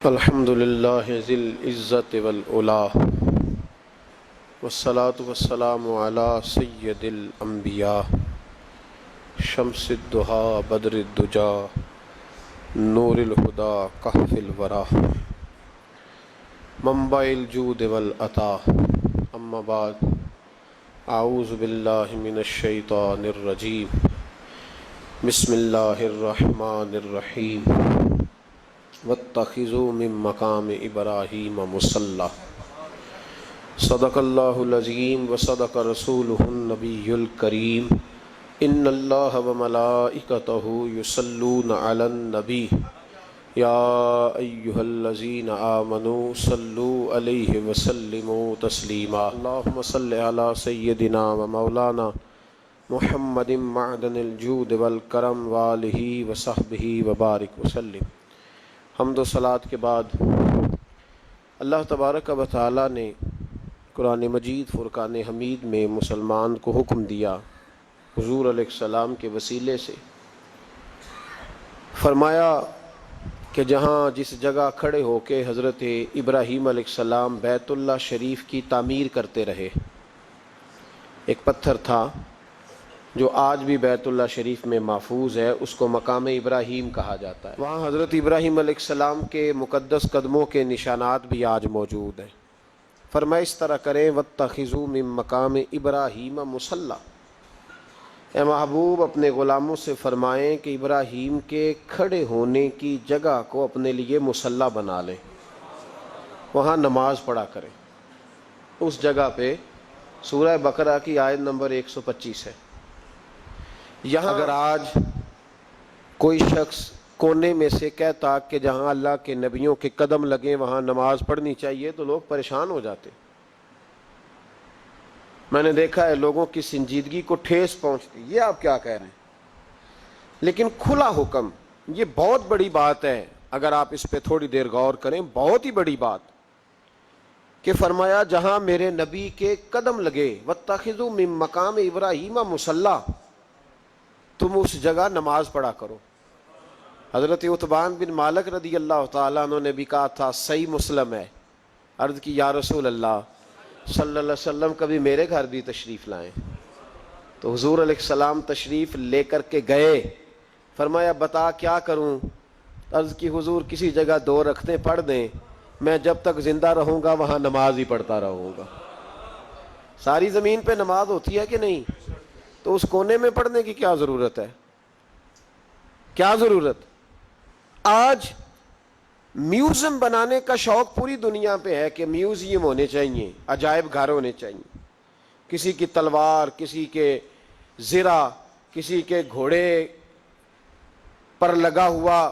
الحمد للہ ذی العزت والعلا والصلاة والسلام علی سید الانبیاء شمس الضحیٰ بدر الدجا نور الہدی کہف الورا منبع الجود والعطا اما بعد اعوذ باللہ من الشیطان الرجیم بسم اللہ الرحمن الرحیم واتخذوا من مقام ابراہیم مصلی صدق اللہ العظیم وصدق رسولہ النبی الکریم ان اللہ وملائکتہ یصلون علی النبی یا ایہا الذین آمنوا صلوا علیہ وسلموا تسلیما اللہم صلی علی سیدنا ومولانا محمد معدن الجود والکرم وآلہ وصحبہ وبارک وسلم۔ حمد و صلات کے بعد اللہ تبارک و تعالیٰ نے قرآن مجید فرقان حمید میں مسلمان کو حکم دیا، حضور علیہ السلام کے وسیلے سے فرمایا کہ جہاں جس جگہ کھڑے ہو کے حضرت ابراہیم علیہ السلام بیت اللہ شریف کی تعمیر کرتے رہے، ایک پتھر تھا جو آج بھی بیت اللہ شریف میں محفوظ ہے، اس کو مقام ابراہیم کہا جاتا ہے۔ وہاں حضرت ابراہیم علیہ السلام کے مقدس قدموں کے نشانات بھی آج موجود ہیں۔ فرمایا اس طرح کریں واتخذوا من مقام ابراہیم مصلی، اے محبوب اپنے غلاموں سے فرمائیں کہ ابراہیم کے کھڑے ہونے کی جگہ کو اپنے لیے مصلی بنا لیں، وہاں نماز پڑھا کریں۔ اس جگہ پہ سورہ بقرہ کی آیت نمبر 125 ہے۔ یہاں اگر آج کوئی شخص کونے میں سے کہتا کہ جہاں اللہ کے نبیوں کے قدم لگیں وہاں نماز پڑھنی چاہیے تو لوگ پریشان ہو جاتے۔ میں نے دیکھا ہے لوگوں کی سنجیدگی کو ٹھیس پہنچتی، یہ آپ کیا کہہ رہے ہیں؟ لیکن کھلا حکم، یہ بہت بڑی بات ہے، اگر آپ اس پہ تھوڑی دیر غور کریں، بہت ہی بڑی بات کہ فرمایا جہاں میرے نبی کے قدم لگے واتخذوا من مقام ابراہیم مصلی، تم اس جگہ نماز پڑھا کرو۔ حضرت عتبان بن مالک رضی اللہ تعالیٰ عنہ نے بھی کہا تھا، صحیح مسلم ہے، عرض کی یا رسول اللہ صلی اللہ علیہ وسلم کبھی میرے گھر بھی تشریف لائیں۔ تو حضور علیہ السلام تشریف لے کر کے گئے، فرمایا بتا کیا کروں؟ عرض کی حضور کسی جگہ 2 رکعتیں پڑھ دیں، میں جب تک زندہ رہوں گا وہاں نماز ہی پڑھتا رہوں گا۔ ساری زمین پہ نماز ہوتی ہے کہ نہیں؟ تو اس کونے میں پڑھنے کی کیا ضرورت ہے؟ کیا ضرورت؟ آج میوزیم بنانے کا شوق پوری دنیا پہ ہے کہ میوزیم ہونے چاہیے، عجائب گھر ہونے چاہیے، کسی کی تلوار، کسی کے زرہ، کسی کے گھوڑے پر لگا ہوا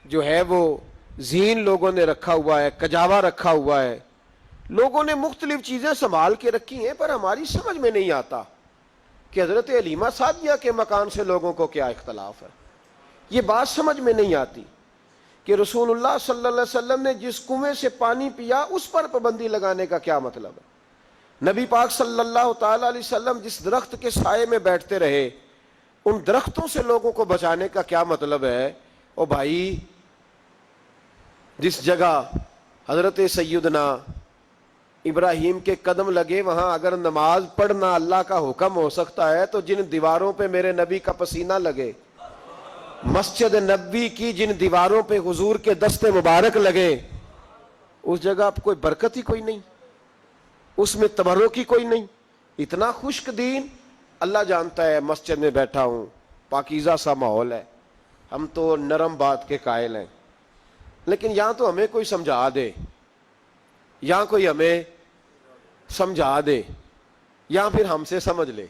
جو ہے وہ زین لوگوں نے رکھا ہوا ہے، کجاوا رکھا ہوا ہے، لوگوں نے مختلف چیزیں سنبھال کے رکھی ہیں، پر ہماری سمجھ میں نہیں آتا کہ حضرت حلیمہ سعدیہ کے مکان سے لوگوں کو کیا اختلاف ہے۔ یہ بات سمجھ میں نہیں آتی کہ رسول اللہ صلی اللہ علیہ وسلم نے جس کنویں سے پانی پیا اس پر پابندی لگانے کا کیا مطلب ہے؟ نبی پاک صلی اللہ تعالیٰ علیہ وسلم جس درخت کے سائے میں بیٹھتے رہے ان درختوں سے لوگوں کو بچانے کا کیا مطلب ہے؟ او بھائی، جس جگہ حضرت سیدنا ابراہیم کے قدم لگے وہاں اگر نماز پڑھنا اللہ کا حکم ہو سکتا ہے تو جن دیواروں پہ میرے نبی کا پسینہ لگے، مسجد نبوی کی جن دیواروں پہ حضور کے دست مبارک لگے، اس جگہ کوئی برکت ہی کوئی نہیں، اس میں تبرک ہی کوئی نہیں۔ اتنا خشک دین، اللہ جانتا ہے مسجد میں بیٹھا ہوں، پاکیزہ سا ماحول ہے، ہم تو نرم بات کے قائل ہیں، لیکن یہاں تو ہمیں کوئی سمجھا دے، یہاں کوئی ہمیں سمجھا دے یا پھر ہم سے سمجھ لے،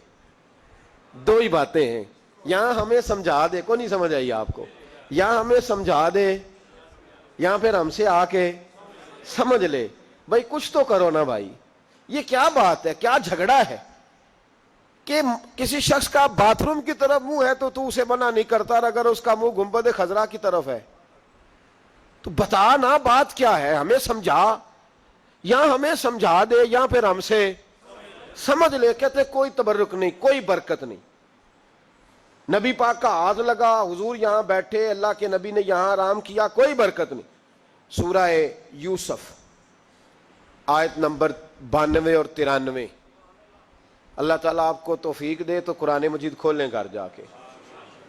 2 ہی باتیں ہیں۔ یہاں ہمیں سمجھا دے، کو نہیں سمجھ آئی آپ کو؟ یہاں ہمیں سمجھا دے یا پھر ہم سے آ کے سمجھ لے۔ بھائی کچھ تو کرو نا بھائی، یہ کیا بات ہے، کیا جھگڑا ہے کہ کسی شخص کا باتھ روم کی طرف منہ ہے تو اسے منع نہیں کرتا، اور اگر اس کا منہ گنبد خضرا کی طرف ہے تو بتا نا بات کیا ہے، ہمیں سمجھا، یا ہمیں سمجھا دے یا پھر ہم سے سمجھ لے۔ کہتے کوئی تبرک نہیں، کوئی برکت نہیں، نبی پاک کا ہاتھ لگا، حضور یہاں بیٹھے، اللہ کے نبی نے یہاں آرام کیا، کوئی برکت نہیں۔ سورہ یوسف آیت نمبر 92 اور 93. اللہ تعالیٰ آپ کو توفیق دے تو قرآن مجید کھول لیں گھر جا کے,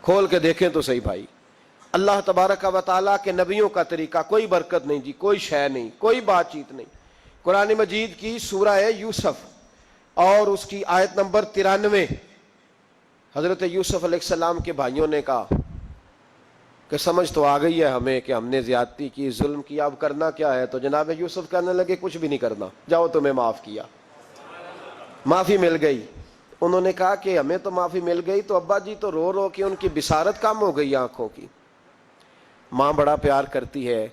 کھول کے دیکھیں تو صحیح بھائی. اللہ تبارک و تعالیٰ کے نبیوں کا طریقہ, کوئی برکت نہیں جی, کوئی شے نہیں, کوئی بات چیت نہیں. قرآن مجید کی سورہ یوسف اور اس کی آیت نمبر 93. حضرت یوسف علیہ السلام کے بھائیوں نے کہا کہ سمجھ تو آ گئی ہے ہمیں کہ ہم نے زیادتی کی, ظلم کیا, اب کرنا کیا ہے. تو جناب یوسف کہنے لگے کچھ بھی نہیں کرنا, جاؤ تمہیں معاف کیا, معافی مل گئی. انہوں نے کہا کہ ہمیں تو معافی مل گئی, تو ابا جی تو رو رو کے ان کی بصارت کم ہو گئی آنکھوں کی. ماں بڑا پیار کرتی ہے,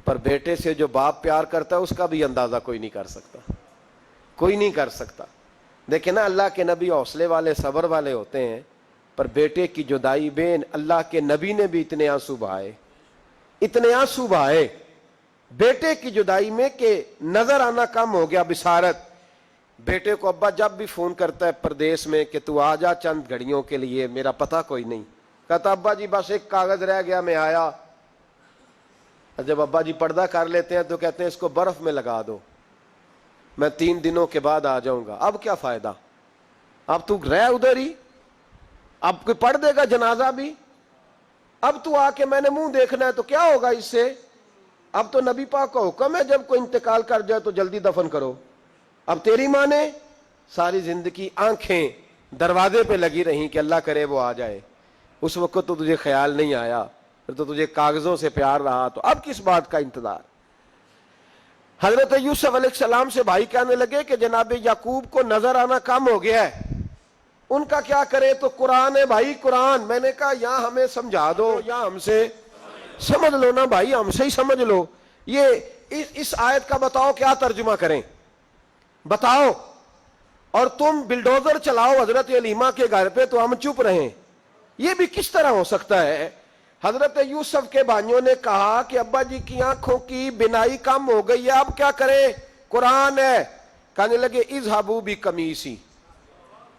پر بیٹے سے جو باپ پیار کرتا ہے اس کا بھی اندازہ کوئی نہیں کر سکتا, کوئی نہیں کر سکتا. دیکھیں نا, اللہ کے نبی حوصلے والے, صبر والے ہوتے ہیں, پر بیٹے کی جدائی بین اللہ کے نبی نے بھی اتنے آنسو بہائے, اتنے آنسو بہائے بیٹے کی جدائی میں کہ نظر آنا کم ہو گیا, بصارت. بیٹے کو ابا جب بھی فون کرتا ہے پردیس میں کہ تو آ جا چند گھڑیوں کے لیے, میرا پتہ کوئی نہیں. کہتا ابا جی بس ایک کاغذ رہ گیا, میں آیا. جب ابا جی پردہ کر لیتے ہیں تو کہتے ہیں اس کو برف میں لگا دو, میں 3 دنوں کے بعد آ جاؤں گا. اب کیا فائدہ, اب تو رہ ادھر ہی, اب کوئی پڑھ دے گا جنازہ بھی, اب تو آ کے میں نے منہ دیکھنا ہے تو کیا ہوگا اس سے. اب تو نبی پاک کا حکم ہے جب کوئی انتقال کر جائے تو جلدی دفن کرو. اب تیری ماں نے ساری زندگی آنکھیں دروازے پہ لگی رہیں کہ اللہ کرے وہ آ جائے, اس وقت تو تجھے خیال نہیں آیا, پھر تو تجھے کاغذوں سے پیار رہا, تو اب کس بات کا انتظار. حضرت یوسف علیہ السلام سے بھائی کہنے لگے کہ جناب یعقوب کو نظر آنا کم ہو گیا ہے, ان کا کیا کرے. تو قرآن ہے بھائی, قرآن. میں نے کہا یا ہمیں سمجھا دو یا ہم سے سمجھ لو نا بھائی, ہم سے ہی سمجھ لو. یہ اس آیت کا بتاؤ کیا ترجمہ کریں, بتاؤ. اور تم بلڈوزر چلاؤ حضرت علیمہ کے گھر پہ تو ہم چپ رہیں. یہ بھی کس طرح ہو سکتا ہے. حضرت یوسف کے بھائیوں نے کہا کہ ابا جی کی آنکھوں کی بینائی کم ہو گئی ہے, اب کیا کریں, قرآن ہے. کہنے لگے اذهبوا بقمیصی,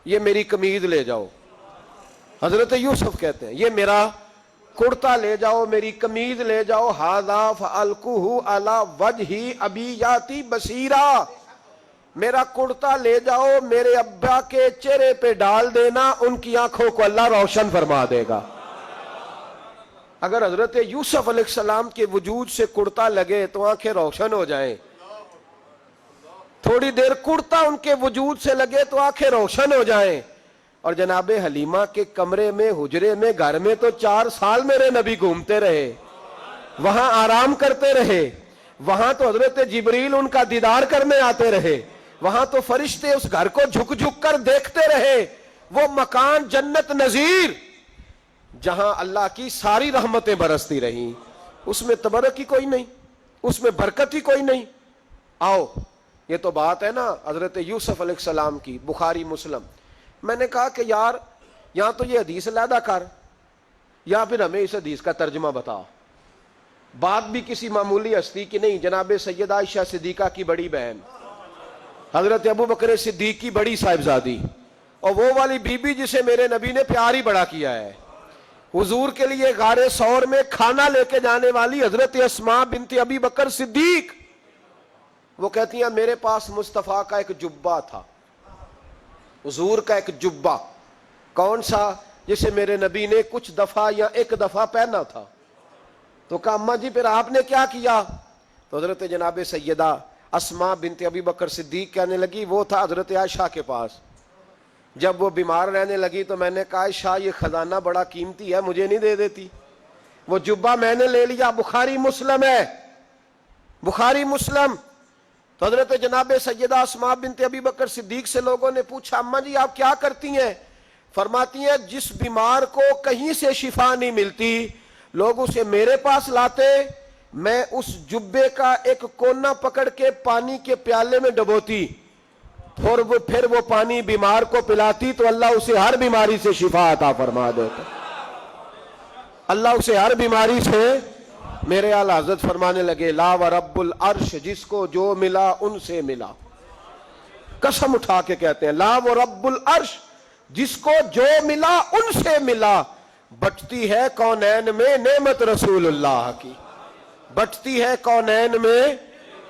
یہ میری قمیض لے جاؤ. حضرت یوسف کہتے ہیں یہ میرا کرتا لے جاؤ, میری قمیض لے جاؤ. ھذا فألقوہ علی وجہ ابی یاتی بصیرا, میرا کرتا لے جاؤ, میرے ابا کے چہرے پہ ڈال دینا, ان کی آنکھوں کو اللہ روشن فرما دے گا. اگر حضرت یوسف علیہ السلام کے وجود سے کرتا لگے تو آنکھیں روشن ہو جائیں, تھوڑی دیر کرتا ان کے وجود سے لگے تو آنکھیں روشن ہو جائیں. اور جناب حلیمہ کے کمرے میں, حجرے میں, گھر میں تو 4 سال میرے نبی گھومتے رہے, وہاں آرام کرتے رہے, وہاں تو حضرت جبریل ان کا دیدار کرنے آتے رہے, وہاں تو فرشتے اس گھر کو جھک جھک کر دیکھتے رہے. وہ مکان جنت نظیر جہاں اللہ کی ساری رحمتیں برستی رہیں, اس میں تبرک ہی کوئی نہیں, اس میں برکت ہی کوئی نہیں. آؤ, یہ تو بات ہے نا حضرت یوسف علیہ السلام کی, بخاری مسلم. میں نے کہا کہ یار یہاں تو یہ حدیث علیحدہ کر, یا پھر ہمیں اس حدیث کا ترجمہ بتا. بات بھی کسی معمولی ہستی کی نہیں, جناب سیدہ عائشہ صدیقہ کی بڑی بہن, حضرت ابو بکر صدیق کی بڑی صاحبزادی, اور وہ والی بی بی جسے میرے نبی نے پیار ہی بڑا کیا ہے. حضور کے لیے غار ثور میں کھانا لے کے جانے والی حضرت اسماء بنت ابی بکر صدیق, وہ کہتی ہیں میرے پاس مصطفیٰ کا ایک جبہ تھا, حضور کا ایک جبہ. کون سا؟ جسے میرے نبی نے کچھ دفعہ یا ایک دفعہ پہنا تھا. تو کہا اماں جی پھر آپ نے کیا کیا؟ تو حضرت جناب سیدہ اسماء بنت ابی بکر صدیق کہنے لگی وہ تھا حضرت عائشہ کے پاس. جب وہ بیمار رہنے لگی تو میں نے کہا عائشہ یہ خزانہ بڑا قیمتی ہے, مجھے نہیں دے دیتی؟ وہ جبہ میں نے لے لیا. بخاری مسلم ہے, بخاری مسلم. تو حضرت جناب سیدہ اسماء بنت ابی بکر صدیق سے لوگوں نے پوچھا اماں جی آپ کیا کرتی ہیں؟ فرماتی ہیں جس بیمار کو کہیں سے شفا نہیں ملتی لوگ اسے میرے پاس لاتے, میں اس جبے کا ایک کونا پکڑ کے پانی کے پیالے میں ڈبوتی, پھر وہ پانی بیمار کو پلاتی تو اللہ اسے ہر بیماری سے شفا عطا فرما دیتا. اللہ اسے ہر بیماری سے. میرے اعلی حضرت فرمانے لگے لا ورب العرش, جس کو جو ملا ان سے ملا. قسم اٹھا کے کہتے ہیں لا ورب العرش, جس کو جو ملا ان سے ملا. بٹتی ہے کونین میں نعمت رسول اللہ کی, بٹتی ہے کونین میں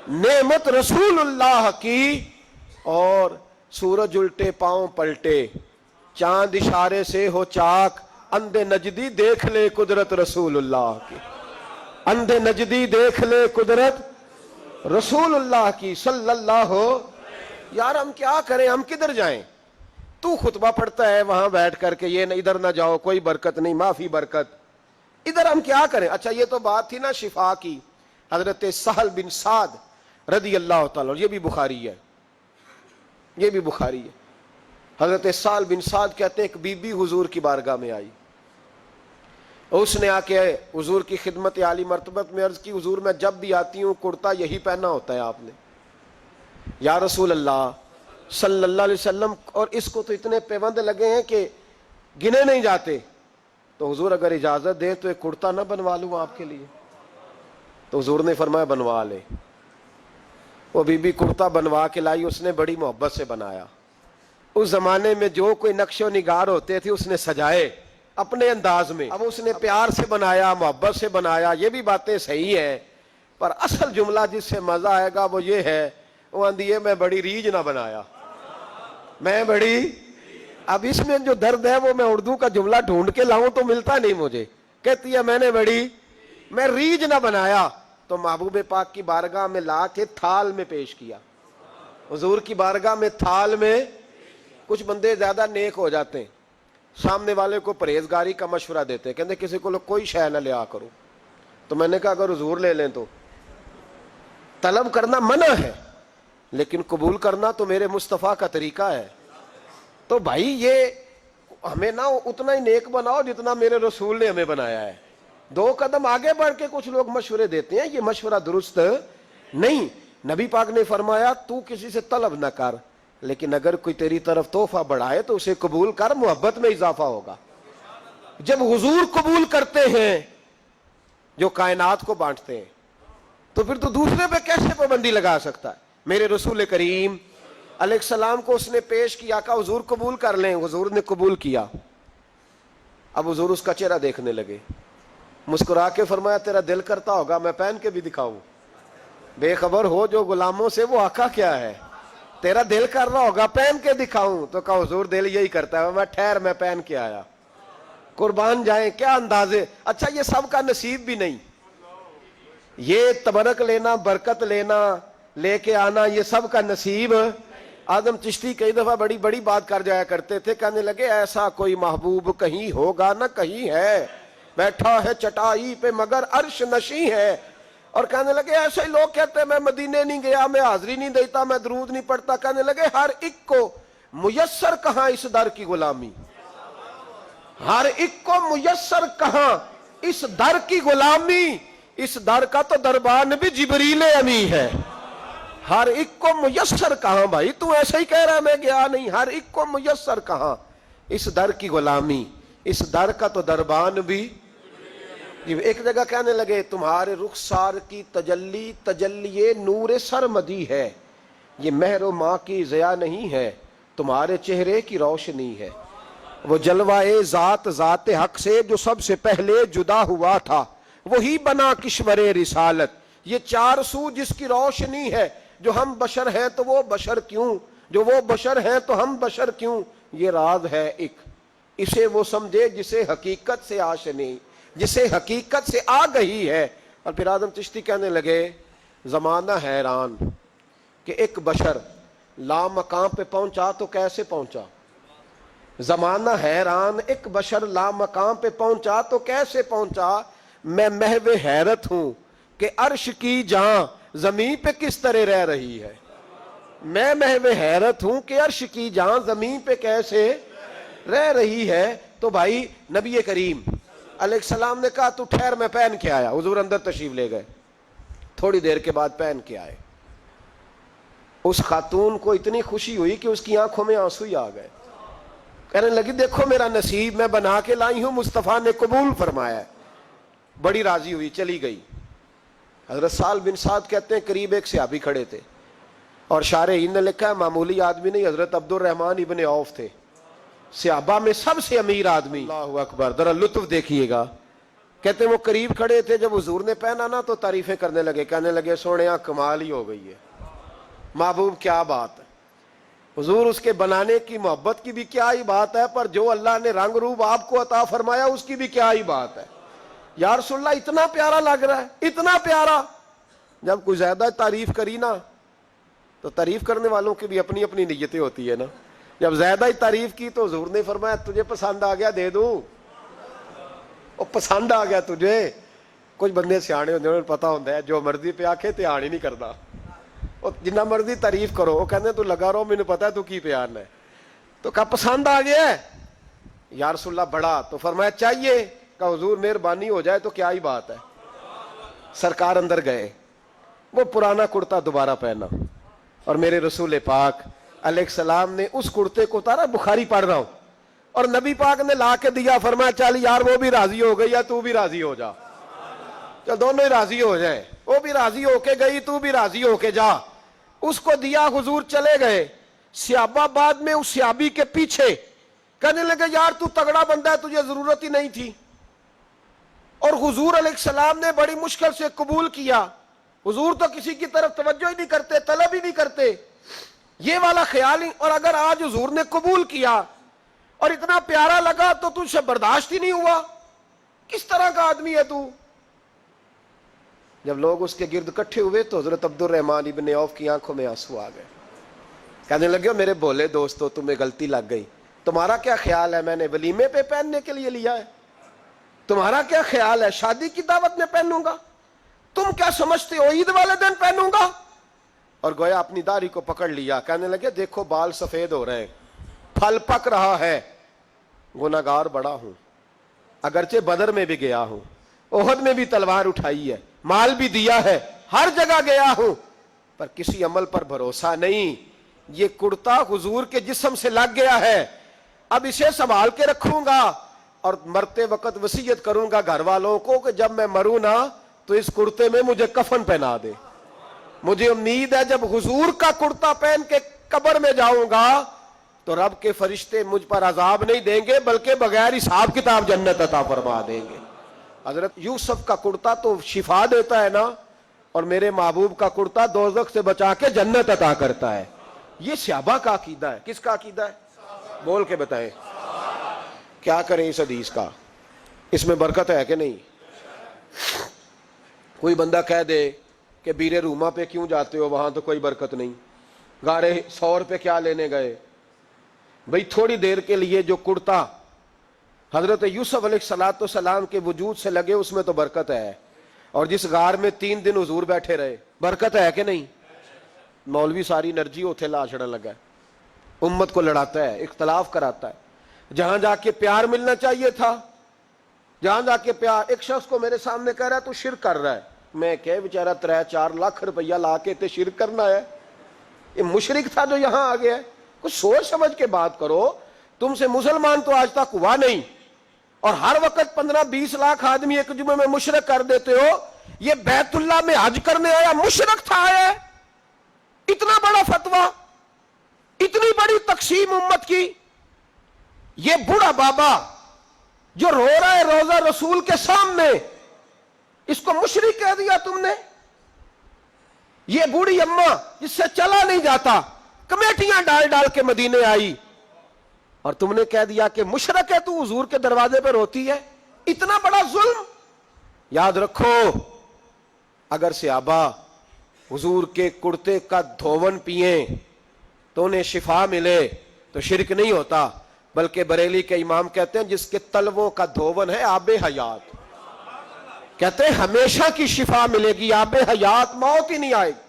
نعمت رسول اللہ کی، اور سورج الٹے پاؤں پلٹے، چاند اشارے سے ہو چاک، اندھے نجدی دیکھ لے قدرت رسول اللہ کی، اندھے نجدی دیکھ لے قدرت رسول اللہ کی صلی اللہ ہو۔ یار ہم کیا کریں، ہم کدھر جائیں؟ تو خطبہ پڑھتا ہے وہاں بیٹھ کر کے، یہ ادھر نہ جاؤ، کوئی برکت نہیں، معافی برکت، ادھر ہم کیا کریں؟ اچھا یہ تو بات تھی نا شفا کی، حضرت سہل بن سعد رضی اللہ تعالیٰ، یہ بھی بخاری ہے، یہ بھی بخاری ہے۔ حضرت سہل بن سعد کہتے ہیں ایک بی بی حضور کی بارگاہ میں آئی، اس نے آ کے حضور کی خدمت عالی مرتبت میں عرض کی، حضور میں جب بھی آتی ہوں کرتا یہی پہنا ہوتا ہے آپ نے، یا رسول اللہ صلی اللہ علیہ وسلم، اور اس کو تو اتنے پیوند لگے ہیں کہ گنے نہیں جاتے، تو حضور اگر اجازت دیں تو ایک کرتا نہ بنوا لوں آپ کے لیے؟ تو حضور نے فرمایا بنوا لے۔ وہ بی بی کرتا بنوا کے لائی، اس نے بڑی محبت سے بنایا۔ اس زمانے میں جو کوئی نقش و نگار ہوتے تھے اس نے سجائے اپنے انداز میں، اب اس نے پیار سے بنایا، محبت سے بنایا، یہ بھی باتیں صحیح ہیں، پر اصل جملہ جس سے مزہ آئے گا وہ یہ ہے، وہ آندھی ہے میں بڑی ریج نہ بنایا، میں بڑی، اب اس میں جو درد ہے وہ میں اردو کا جملہ ڈھونڈ کے لاؤں تو ملتا نہیں مجھے، کہتی ہے میں ریج نہ بنایا، تو محبوب پاک کی بارگاہ میں لا کے تھال میں پیش کیا، حضور کی بارگاہ میں تھال میں۔ کچھ بندے زیادہ نیک ہو جاتے ہیں، سامنے والے کو پرہیزگاری کا مشورہ دیتے ہیں، کہتے کسی کو کوئی شے نہ لیا کرو، تو میں نے کہا اگر حضور لے لیں تو طلب کرنا منع ہے، لیکن قبول کرنا تو میرے مصطفیٰ کا طریقہ ہے، تو بھائی یہ ہمیں نہ اتنا ہی نیک بناؤ جتنا میرے رسول نے ہمیں بنایا ہے۔ دو قدم آگے بڑھ کے کچھ لوگ مشورے دیتے ہیں، یہ مشورہ درست نہیں۔ نبی پاک نے فرمایا تو کسی سے طلب نہ کر، لیکن اگر کوئی تیری طرف تحفہ بڑھائے تو اسے قبول کر، محبت میں اضافہ ہوگا۔ جب حضور قبول کرتے ہیں جو کائنات کو بانٹتے ہیں، تو پھر تو دوسرے پہ کیسے پابندی لگا سکتا ہے؟ میرے رسول کریم علیہ السلام کو اس نے پیش کیا، کہا حضور قبول کر لیں، حضور نے قبول کیا۔ اب حضور اس کا چہرہ دیکھنے لگے، مسکرا کے فرمایا تیرا دل کرتا ہوگا میں پہن کے بھی دکھاؤں، بے خبر ہو جو غلاموں سے وہ آقا کیا ہے، تیرا دل کر رہا ہوگا پہن کے دکھاؤں، تو کہا حضور دل یہی کرتا ہے، میں ٹھہر میں پہن کے آیا، قربان جائیں کیا اندازے۔ اچھا یہ سب کا نصیب بھی نہیں، یہ تبرک لینا، برکت لینا، لے کے آنا، یہ سب کا نصیب۔ آدم چشتی کئی دفعہ بڑی بڑی بات کر جایا کرتے تھے، کہنے لگے ایسا کوئی محبوب کہیں ہوگا نہ کہیں ہے، بیٹھا ہے چٹائی پہ مگر عرش نشیں ہے، اور کہنے لگے ایسے ہی لوگ کہتے ہیں میں مدینے نہیں گیا، میں حاضری نہیں دیتا، میں درود نہیں پڑھتا، کہنے لگے ہر ایک کو میسر کہاں اس در کی غلامی، ہر ایک کو میسر کہاں اس در کی غلامی، اس در کا تو دربان بھی جبریل امی ہے، ہر ایک کو میسر کہاں، بھائی تو ایسے ہی کہہ رہا ہے میں گیا نہیں، ہر ایک کو میسر کہاں اس در کی غلامی، اس در کا تو دربان بھی۔ ایک جگہ کہنے لگے تمہارے رخسار کی تجلی تجلی نور سرمدی ہے، یہ مہر و ماں کی ضیا نہیں ہے، تمہارے چہرے کی روشنی ہے، وہ جلوہ ذات ذات حق سے جو سب سے پہلے جدا ہوا تھا، وہی بنا کشور رسالت، یہ چار سو جس کی روشنی ہے، جو ہم بشر ہیں تو وہ بشر کیوں، جو وہ بشر ہیں تو ہم بشر کیوں، یہ راز ہے ایک، اسے وہ سمجھے جسے حقیقت سے آشنی، جسے حقیقت سے آ گئی ہے۔ اور پھر آدم چشتی کہنے لگے زمانہ حیران کہ ایک بشر لا مقام پہ پہنچا تو کیسے پہنچا، زمانہ حیران ایک بشر لا مقام پہ پہنچا تو کیسے پہنچا، میں محو حیرت ہوں کہ عرش کی جاں زمین پہ کس طرح رہ رہی ہے، میں محو حیرت ہوں کہ عرش کی جاں زمین پہ کیسے رہ رہی ہے۔ تو بھائی نبی کریم علیہ السلام نے کہا تو ٹھہر میں پہن کے آیا، حضور اندر تشریف لے گئے، تھوڑی دیر کے بعد پہن کے آئے، اس خاتون کو اتنی خوشی ہوئی کہ اس کی آنکھوں میں آنسو ہی آ گئے، کہنے لگی دیکھو میرا نصیب میں بنا کے لائی ہوں، مصطفیٰ نے قبول فرمایا ہے، بڑی راضی ہوئی چلی گئی۔ حضرت سہل بن سعد کہتے ہیں قریب ایک صحابی کھڑے تھے، اور شارحین نے لکھا ہے معمولی آدمی نہیں، حضرت عبد الرحمن ابن عوف تھے، صحابہ میں سب سے امیر آدمی، اللہ اکبر، ذرا لطف دیکھیے گا، کہتے ہیں وہ قریب کھڑے تھے، جب حضور نے پہنا نا تو تعریفیں کرنے لگے، کہنے لگے سونیا کمال ہی ہو گئی ہے، محبوب کیا بات ہے۔ حضور اس کے بنانے کی محبت کی بھی کیا ہی بات ہے، پر جو اللہ نے رنگ روپ آپ کو عطا فرمایا اس کی بھی کیا ہی بات ہے۔ یا رسول اللہ اتنا پیارا لگ رہا ہے، اتنا پیارا۔ جب کوئی زیادہ تعریف کری نا تو تعریف کرنے والوں کی بھی اپنی اپنی نیتیں ہوتی ہے نا، جب زیادہ ہی تعریف کی تو حضور نے فرمایا تجھے پسند آ گیا دے دوں، وہ پسند آ گیا تجھے۔ کچھ بندے سیانے ہوتے ہیں، پتا ہوتا ہے جو مرضی پہ آکھے دھیان ہی نہیں کرتا، جنہ مرضی تعریف کرو وہ کہتے تو لگا رہو مجھے پتا ہے تو کی پیار ہے، تو کہا پسند آ گیا ہے یا رسول اللہ بڑا، تو فرمایا چاہیے، کہا حضور مہربانی ہو جائے تو کیا ہی بات ہے۔ سرکار اندر گئے، وہ پرانا کرتا دوبارہ پہنا، اور میرے رسول پاک علیہ السلام نے اس کرتے کو اتارا، بخاری پڑھ رہا ہوں، اور نبی پاک نے لا کے دیا، فرمایا چل یار وہ بھی راضی ہو گئی یا تو بھی راضی ہو جا، تو دونوں ہی راضی ہو جائیں، وہ بھی راضی ہو کے گئی تو بھی راضی ہو کے جا۔ اس کو دیا، حضور چلے گئے، صحابہ بعد میں اس صحابی کے پیچھے کہنے لگے یار تو تگڑا بندہ ہے، تجھے ضرورت ہی نہیں تھی، اور حضور علیہ السلام نے بڑی مشکل سے قبول کیا۔ حضور تو کسی کی طرف توجہ ہی نہیں کرتے، طلب ہی نہیں کرتے، یہ والا خیال ہی، اور اگر آج حضور نے قبول کیا اور اتنا پیارا لگا تو تجھ سے برداشت ہی نہیں ہوا، کس طرح کا آدمی ہے تو۔ جب لوگ اس کے گرد اکٹھے ہوئے تو حضرت عبد الرحمن ابن عوف کی آنکھوں میں آنسو آ گئے، کہنے لگے میرے بھولے دوستو تمہیں غلطی لگ گئی، تمہارا کیا خیال ہے میں نے ولیمے پہ پہننے کے لیے لیا ہے؟ تمہارا کیا خیال ہے شادی کی دعوت میں پہنوں گا؟ تم کیا سمجھتے ہو عید والے دن پہنوں گا؟ اور گویا اپنی داڑھی کو پکڑ لیا، کہنے لگے دیکھو بال سفید ہو رہے ہیں، پھل پک رہا ہے، گناہگار بڑا ہوں، اگرچہ بدر میں بھی گیا ہوں، احد میں بھی تلوار اٹھائی ہے، مال بھی دیا ہے، ہر جگہ گیا ہوں، پر کسی عمل پر بھروسہ نہیں۔ یہ کرتا حضور کے جسم سے لگ گیا ہے، اب اسے سنبھال کے رکھوں گا، اور مرتے وقت وصیت کروں گا گھر والوں کو کہ جب میں مروں نا تو اس کرتے میں مجھے کفن پہنا دے۔ مجھے امید ہے جب حضور کا کرتا پہن کے قبر میں جاؤں گا تو رب کے فرشتے مجھ پر عذاب نہیں دیں گے بلکہ بغیر حساب کتاب جنت عطا فرما دیں گے۔ حضرت یوسف کا کرتا تو شفا دیتا ہے نا، اور میرے محبوب کا کرتا دوزخ سے بچا کے جنت عطا کرتا ہے۔ یہ صحابہ کا عقیدہ ہے۔ کس کا عقیدہ ہے؟ بول کے بتائیں۔ کیا کریں اس حدیث کا؟ اس میں برکت ہے کہ نہیں؟ کوئی بندہ کہہ دے کہ بیر روما پہ کیوں جاتے ہو، وہاں تو کوئی برکت نہیں، گارے 100 روپے کیا لینے گئے؟ بھئی تھوڑی دیر کے لیے جو کرتا حضرت یوسف علیہ السلام کے وجود سے لگے اس میں تو برکت ہے، اور جس غار میں 3 دن حضور بیٹھے رہے برکت ہے کہ نہیں؟ مولوی ساری انرجی اوتھے لا چھڑن لگا ہے، امت کو لڑاتا ہے، اختلاف کراتا ہے، جہاں جا کے پیار ملنا چاہیے تھا، جہاں جا کے پیار۔ ایک شخص کو میرے سامنے کہہ رہا ہے تو شرک کر رہا ہے، میں کہ بیچارہ 3-4 لاکھ روپیہ لا کے تے شرک کرنا ہے، یہ مشرک تھا جو یہاں آ گیا ہے۔ کچھ سوچ سمجھ کے بات کرو، تم سے مسلمان تو آج تک ہوا نہیں، اور ہر وقت 15-20 لاکھ آدمی ایک جمعے میں مشرک کر دیتے ہو۔ یہ بیت اللہ میں حج کرنے آیا مشرک تھا ہے؟ اتنا بڑا فتویٰ، اتنی بڑی تقسیم امت کی۔ یہ بوڑھا بابا جو رو رہا ہے روزہ رسول کے سامنے، اس کو مشرک کہہ دیا تم نے۔ یہ بوڑھی اماں جس سے چلا نہیں جاتا، کمیٹیاں ڈال ڈال کے مدینے آئی، اور تم نے کہہ دیا کہ مشرک ہے تو، حضور کے دروازے پہ روتی ہے۔ اتنا بڑا ظلم۔ یاد رکھو اگر صحابہ حضور کے کرتے کا دھون پیئیں تو انہیں شفا ملے تو شرک نہیں ہوتا، بلکہ بریلی کے امام کہتے ہیں جس کے تلووں کا دھون ہے آب حیات، کہتے ہیں ہمیشہ کی شفا ملے گی، آب حیات، موت ہی نہیں آئے گی۔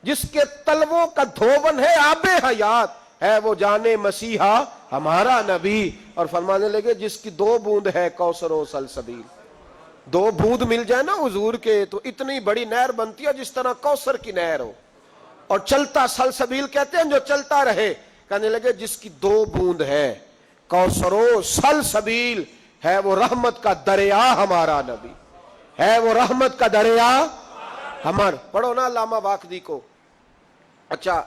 جس کے تلووں کا دھون ہے آب حیات ہے وہ جانے مسیحا ہمارا نبی، اور فرمانے لگے جس کی 2 بوند ہے کوثر و سلسبیل، 2 بوند مل جائے نا حضور کے تو اتنی بڑی نہر بنتی ہے جس طرح کوثر کی نہر ہو، اور چلتا سلسبیل کہتے ہیں جو چلتا رہے۔ کہنے لگے جس کی 2 بوند ہے کوثر و سلسبیل ہے وہ رحمت کا دریا ہمارا نبی، ہے وہ رحمت کا دریا ہمارا۔ پڑھو نا علامہ واقدی کو۔ اچھا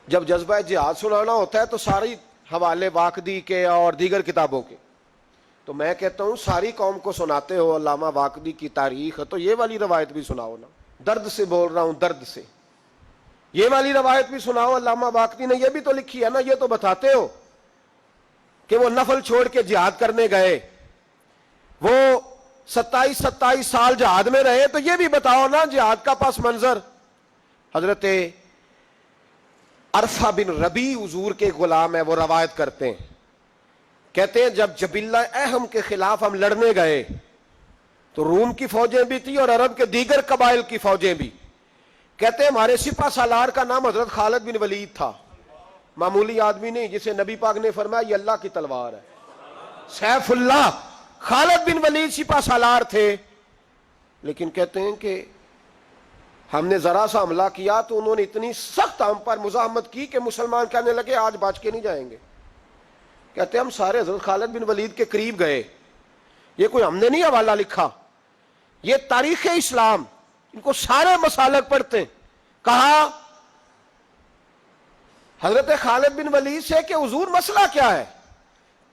جب جذبہ جہاد سنانا ہوتا ہے تو ساری حوالے واقدی کے اور دیگر کتابوں کے، تو میں کہتا ہوں ساری قوم کو سناتے ہو علامہ واقدی کی تاریخ، تو یہ والی روایت بھی سناؤ نا، درد سے بول رہا ہوں، درد سے یہ والی روایت بھی سناؤ، علامہ واقدی نے یہ بھی تو لکھی ہے نا، یہ تو بتاتے ہو کہ وہ نفل چھوڑ کے جہاد کرنے گئے، وہ 27 سال جہاد میں رہے، تو یہ بھی بتاؤ نا جہاد کا پس منظر۔ حضرت عرفہ بن ربیع حضور کے غلام ہے، وہ روایت کرتے ہیں، کہتے ہیں جب جبلہ اہم کے خلاف ہم لڑنے گئے تو روم کی فوجیں بھی تھی اور عرب کے دیگر قبائل کی فوجیں بھی، کہتے ہیں ہمارے سپہ سالار کا نام حضرت خالد بن ولید تھا، معمولی آدمی نہیں جسے نبی پاک نے فرمایا یہ اللہ کی تلوار ہے، سیف اللہ خالد بن ولید سپہ سالار تھے، لیکن کہتے ہیں کہ ہم نے ذرا سا حملہ کیا تو انہوں نے اتنی سخت ہم پر مزاحمت کی کہ مسلمان کہنے لگے آج بچ کے نہیں جائیں گے۔ کہتے ہیں ہم سارے حضرت خالد بن ولید کے قریب گئے، یہ کوئی ہم نے نہیں حوالہ لکھا، یہ تاریخ اسلام، ان کو سارے مسالک پڑھتے ہیں، کہا حضرت خالد بن ولید سے کہ حضور مسئلہ کیا ہے،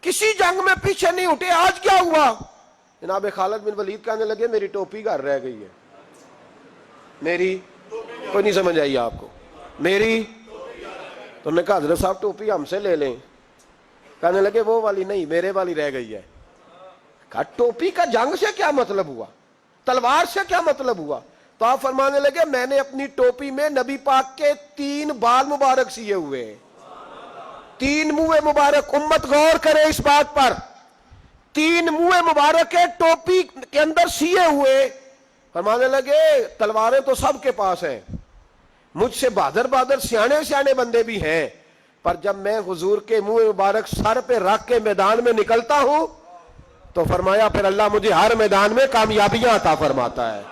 کسی جنگ میں پیچھے نہیں اٹھے، آج کیا ہوا؟ جناب خالد بن ولید کہنے لگے میری ٹوپی گھر رہ گئی ہے، میری کوئی نہیں سمجھ آئی آپ کو، میری، تو انہوں نے کہا حضرت صاحب ٹوپی ہم سے لے لیں، کہنے لگے وہ والی نہیں میرے والی رہ گئی ہے۔ کہا ٹوپی کا جنگ سے کیا مطلب ہوا، تلوار سے کیا مطلب ہوا؟ تو آپ فرمانے لگے میں نے اپنی ٹوپی میں نبی پاک کے 3 بال مبارک سیے ہوئے ہیں، 3 منہ مبارک، امت غور کرے اس بات پر، 3 منہ مبارک کے ٹوپی کے اندر سیے ہوئے۔ فرمانے لگے تلواریں تو سب کے پاس ہیں، مجھ سے بہادر بہادر سیانے بندے بھی ہیں، پر جب میں حضور کے منہ مبارک سر پہ رکھ کے میدان میں نکلتا ہوں تو فرمایا پھر اللہ مجھے ہر میدان میں کامیابیاں عطا فرماتا ہے۔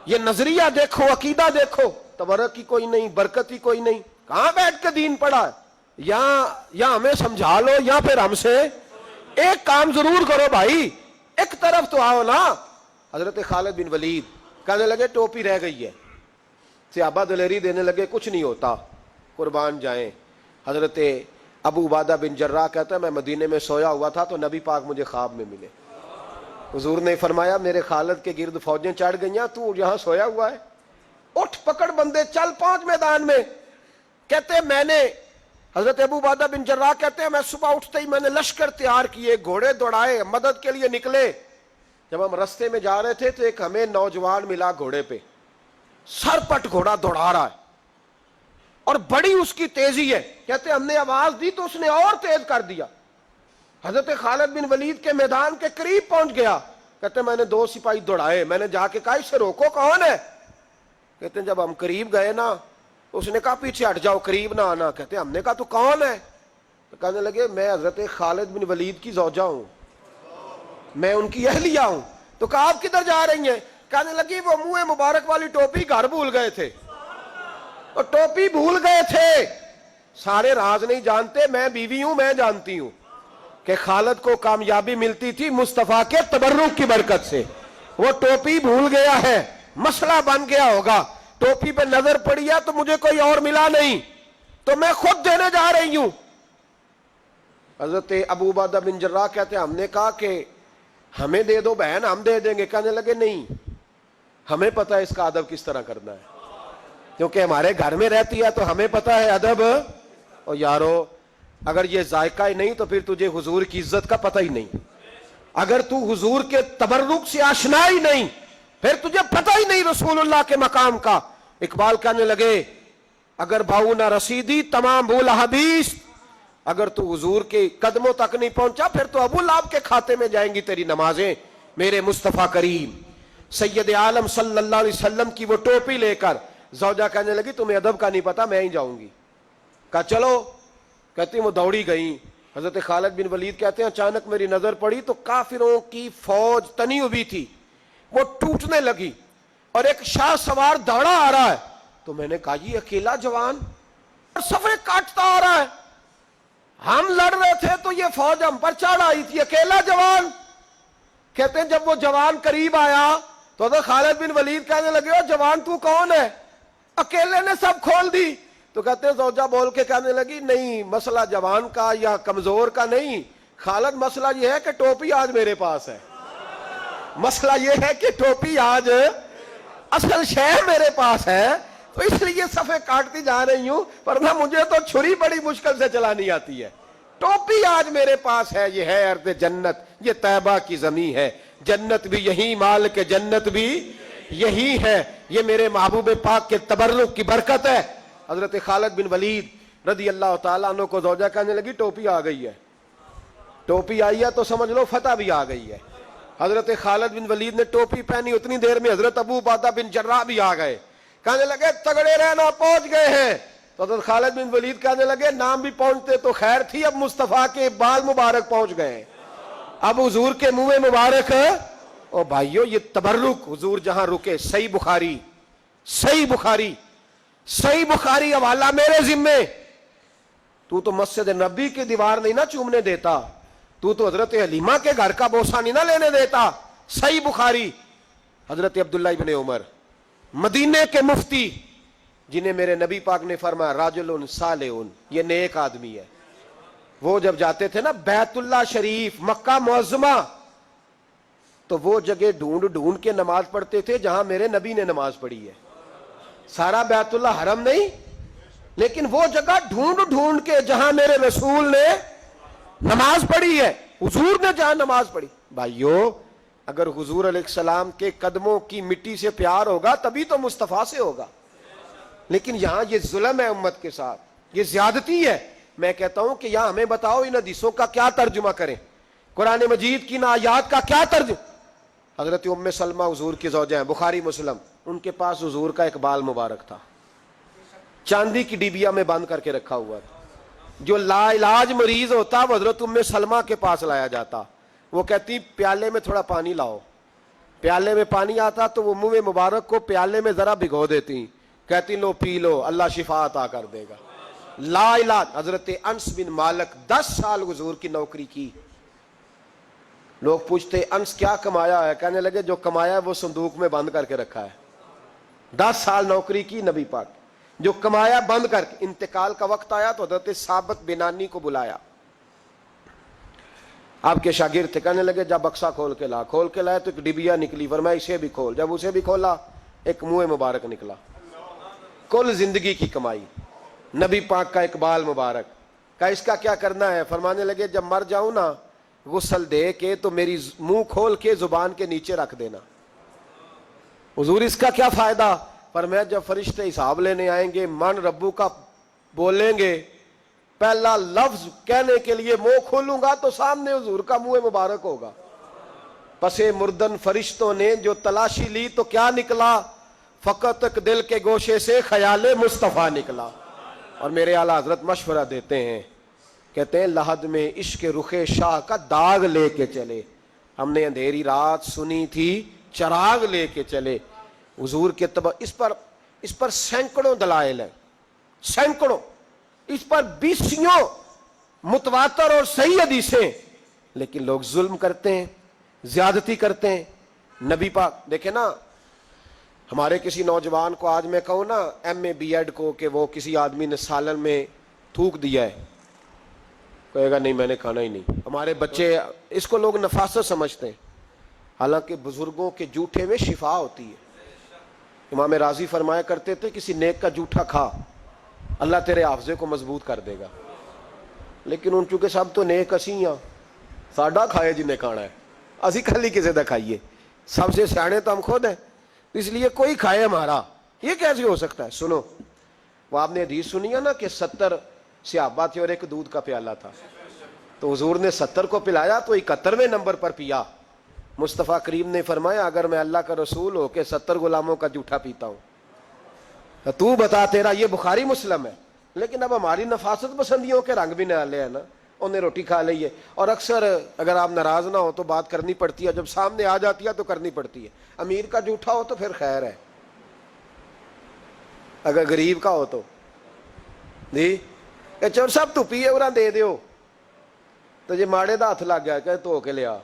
یہ نظریہ دیکھو، عقیدہ دیکھو، تبرک کی کوئی نہیں، برکت کی کوئی نہیں، کہاں بیٹھ کے دین پڑھا، یا ہمیں سمجھا لو یا پھر ہم سے ایک کام ضرور کرو بھائی، ایک طرف تو آؤ نا۔ حضرت خالد بن ولید کہنے لگے ٹوپی رہ گئی ہے، صحابہ دلیری دینے لگے کچھ نہیں ہوتا، قربان جائیں۔ حضرت ابو عبادہ بن جراح کہتا ہے میں مدینے میں سویا ہوا تھا تو نبی پاک مجھے خواب میں ملے، حضور نے فرمایا میرے خالد کے گرد فوجیں چڑھ گئیں، تو یہاں سویا ہوا ہے، اٹھ پکڑ بندے چل پہنچ میدان میں۔ کہتے میں نے، حضرت ابو عبادہ بن جراح کہتے ہیں میں صبح اٹھتے ہی میں نے لشکر تیار کیے، گھوڑے دوڑائے، مدد کے لیے نکلے۔ جب ہم رستے میں جا رہے تھے تو ایک ہمیں نوجوان ملا گھوڑے پہ، سر پٹ گھوڑا دوڑا رہا ہے اور بڑی اس کی تیزی ہے، کہتے ہم نے آواز دی تو اس نے اور تیز کر دیا، حضرت خالد بن ولید کے میدان کے قریب پہنچ گیا۔ کہتے میں نے 2 سپاہی دوڑائے، میں نے جا کے کہا اسے روکو کون ہے؟ کہتے ہیں جب ہم قریب گئے نا اس نے کہا پیچھے ہٹ جاؤ قریب نہ آنا۔ کہتے ہم نے کہا تو کون ہے؟ تو کہنے لگے میں حضرت خالد بن ولید کی زوجہ ہوں، میں ان کی اہلیہ ہوں۔ تو کہا آپ کدھر جا رہی ہیں؟ کہنے لگی وہ منہ مبارک والی ٹوپی گھر بھول گئے تھے، اور ٹوپی بھول گئے تھے، سارے راز نہیں جانتے، میں بیوی ہوں، میں جانتی ہوں کہ خالد کو کامیابی ملتی تھی مصطفیٰ کے تبرک کی برکت سے، وہ ٹوپی بھول گیا ہے، مسئلہ بن گیا ہوگا، ٹوپی پہ نظر پڑی ہے تو مجھے کوئی اور ملا نہیں تو میں خود دینے جا رہی ہوں۔ حضرت ابو عبادہ بن جراح کہتے ہیں ہم نے کہا کہ ہمیں دے دو بہن، ہم دے دیں گے۔ کہنے لگے نہیں، ہمیں پتہ ہے اس کا ادب کس طرح کرنا ہے، کیونکہ ہمارے گھر میں رہتی ہے تو ہمیں پتہ ہے ادب۔ اور یارو اگر یہ ذائقہ ہی نہیں تو پھر تجھے حضور کی عزت کا پتہ ہی نہیں، اگر تو حضور کے تبرک سے آشنا ہی نہیں پھر تجھے پتہ ہی نہیں رسول اللہ کے مقام کا۔ اقبال کہنے لگے اگر بھاؤ نہ رسیدی تمام بھول حدیث، اگر تو حضور کے قدموں تک نہیں پہنچا پھر تو ابو لہب کے کھاتے میں جائیں گی تیری نمازیں۔ میرے مصطفیٰ کریم سید عالم صلی اللہ علیہ وسلم کی وہ ٹوپی لے کر زوجہ کہنے لگی تمہیں ادب کا نہیں پتا، میں ہی جاؤں گی۔ کہا چلو، کہتی وہ دوڑی گئیں۔ حضرت خالد بن ولید کہتے ہیں اچانک میری نظر پڑی تو کافروں کی فوج تنی ہوئی تھی، وہ ٹوٹنے لگی اور ایک شاہ سوار دوڑا آ رہا ہے، تو میں نے کہا یہ اکیلا جوان صفے کاٹتا آ رہا ہے، ہم لڑ رہے تھے تو یہ فوج ہم پر چڑھ آئی تھی، اکیلا جوان۔ کہتے ہیں جب وہ جوان قریب آیا تو حضرت خالد بن ولید کہنے لگے او جوان تو کون ہے؟ اکیلے نے سب کھول دی۔ تو کہتے ہیں زوجہ بول کے کہنے لگی نہیں، مسئلہ جوان کا یا کمزور کا نہیں، خالد مسئلہ یہ ہے کہ ٹوپی آج میرے پاس ہے، مسئلہ یہ ہے کہ ٹوپی آج اصل شے میرے پاس ہے، تو اس لیے صفحے کاٹتی جا رہی ہوں، ورنہ مجھے تو چھری بڑی مشکل سے چلانی آتی ہے۔ ٹوپی آج میرے پاس ہے، یہ ہے ارض جنت، یہ طیبہ کی زمین ہے، جنت بھی یہی، مال کے جنت بھی یہی ہے، یہ میرے محبوب پاک کے تبرک کی برکت ہے۔ حضرت خالد بن ولید رضی اللہ تعالیٰ عنہ کو زوجہ کہنے لگی ٹوپی آ گئی ہے، ٹوپی آئی ہے تو سمجھ لو فتح بھی آ گئی ہے۔ حضرت خالد بن ولید نے ٹوپی پہنی، اتنی دیر میں حضرت ابو عبیدہ بن جراح بھی آ گئے، کہنے لگے تگڑے رہنا، پہنچ گئے ہیں۔ تو حضرت خالد بن ولید کہنے لگے نام بھی پہنچتے تو خیر تھی، اب مصطفیٰ کے بال مبارک پہنچ گئے، اب حضور کے منہ مبارک۔ او بھائیو، یہ تبرک حضور جہاں رکے، صحیح بخاری، صحیح بخاری، صحیح بخاری حوالہ میرے ذمے۔ تو مسجد نبی کی دیوار نہیں نہ چومنے دیتا، تو حضرت حلیمہ کے گھر کا بوسہ نہیں نہ لینے دیتا۔ صحیح بخاری، حضرت عبداللہ ابن عمر مدینے کے مفتی، جنہیں میرے نبی پاک نے فرمایا راجل صالح، یہ نیک آدمی ہے، وہ جب جاتے تھے نا بیت اللہ شریف، مکہ معظمہ، تو وہ جگہ ڈھونڈ ڈھونڈ کے نماز پڑھتے تھے جہاں میرے نبی نے نماز پڑھی ہے۔ سارا بیت اللہ حرم نہیں، لیکن وہ جگہ ڈھونڈ ڈھونڈ کے جہاں میرے رسول نے نماز پڑھی ہے، حضور نے جہاں نماز پڑھی۔ بھائیو، اگر حضور علیہ السلام کے قدموں کی مٹی سے پیار ہوگا تبھی تو مصطفیٰ سے ہوگا، لیکن یہاں یہ ظلم ہے امت کے ساتھ، یہ زیادتی ہے۔ میں کہتا ہوں کہ یہاں ہمیں بتاؤ ان حدیثوں کا کیا ترجمہ کریں، قرآن مجید کی ان آیات کا کیا ترجمہ۔ حضرت ام سلمہ حضور کی زوجہ ہیں، بخاری مسلم، ان کے پاس حضور کا ایک بال مبارک تھا، چاندی کی ڈیبیا میں بند کر کے رکھا ہوا تھا۔ جو لا علاج مریض ہوتا وہ حضرت ام سلمہ کے پاس لایا جاتا، وہ کہتی پیالے میں تھوڑا پانی لاؤ، پیالے میں پانی آتا تو وہ منہ مبارک کو پیالے میں ذرا بھگو دیتی، کہتی لو پی لو، اللہ شفا عطا کر دے گا۔ لا علاج۔ حضرت انس بن مالک 10 سال حضور کی نوکری کی، لوگ پوچھتے انس کیا کمایا ہے، کہنے لگے جو کمایا ہے وہ صندوق میں بند کر کے رکھا ہے۔ 10 سال نوکری کی نبی پاک، جو کمایا بند کر کے، انتقال کا وقت آیا تو حضرت ثابت بنانی کو بلایا، آپ کے شاگرد تھے، کہنے لگے جب بکسا کھول کے لا، کھول کے لائے تو ایک ڈبیا نکلی، فرمایا اسے بھی کھول، جب اسے بھی کھولا ایک منہ مبارک نکلا۔ کل زندگی کی کمائی، نبی پاک کا اقبال مبارک کا، اس کا کیا کرنا ہے؟ فرمانے لگے جب مر جاؤں نا غسل دے کے تو میری منہ کھول کے زبان کے نیچے رکھ دینا۔ حضور اس کا کیا فائدہ؟ فرمایا جب فرشتے حساب لینے آئیں گے، من ربو کا بولیں گے، پہلا لفظ کہنے کے لیے منہ کھولوں گا تو سامنے حضور کا منہ مبارک ہوگا۔ پسے مردن فرشتوں نے جو تلاشی لی تو کیا نکلا؟ فقط ایک دل کے گوشے سے خیال مصطفیٰ نکلا۔ اور میرے اعلیٰ حضرت مشورہ دیتے ہیں، کہتے ہیں لحد میں عشق رخ شاہ کا داغ لے کے چلے، ہم نے اندھیری رات سنی تھی چراغ لے کے چلے۔ حضور کے اس پر سینکڑوں دلائل ہیں، سینکڑوں، اس پر 20 متواتر اور صحیح حدیثیں، لیکن لوگ ظلم کرتے ہیں، زیادتی کرتے ہیں۔ نبی پاک دیکھیں نا، ہمارے کسی نوجوان کو آج میں کہوں نا ایم اے بی ایڈ کو کہ وہ کسی آدمی نے سالن میں تھوک دیا ہے، کہے گا نہیں میں نے کھانا ہی نہیں۔ ہمارے بچے اس کو لوگ نفاست سمجھتے ہیں، حالانکہ بزرگوں کے جھوٹے میں شفا ہوتی ہے۔ امام راضی فرمایا کرتے تھے کسی نیک کا جھوٹا کھا، اللہ تیرے حافظے کو مضبوط کر دے گا، لیکن ان چونکہ سب تو نیک اسی ہاں، ساڈا کھائے جنہیں کھانا ہے، اسی کھلی کسے دا کھائیے، سب سے سیانے تو ہم خود ہیں، اس لیے کوئی کھائے ہمارا، یہ کیسے ہو سکتا ہے؟ سنو، وہ آپ نے حدیث سنی ہے نا کہ 70 صحابہ تھے اور ایک دودھ کا پیالہ تھا، تو حضور نے 70 کو پلایا تو 71ویں نمبر پر پیا۔ مصطفیٰ کریم نے فرمایا اگر میں اللہ کا رسول ہو کے 70 غلاموں کا جھوٹا پیتا ہوں تو بتا، تیرا یہ بخاری مسلم ہے۔ لیکن اب ہماری نفاست پسندیوں کے رنگ بھی نالے ہیں نا، انہیں روٹی کھا لی ہے، اور اکثر اگر آپ ناراض نہ ہو تو بات کرنی پڑتی ہے، جب سامنے آ جاتی ہے تو کرنی پڑتی ہے۔ امیر کا جھوٹا ہو تو پھر خیر ہے، اگر غریب کا ہو تو جی چور صاحب تو پیے اور دے دیو تو یہ ماڑے دا ہاتھ لگ گیا کہ تو کے لیا،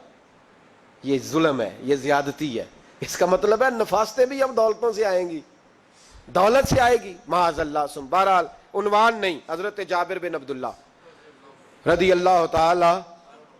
یہ ظلم ہے، یہ زیادتی ہے۔ اس کا مطلب ہے نفاستیں بھی اب دولتوں سے آئیں گی، دولت سے آئے گی، معاذ اللہ۔ بہرحال عنوان نہیں، حضرت جابر بن عبداللہ رضی اللہ تعالی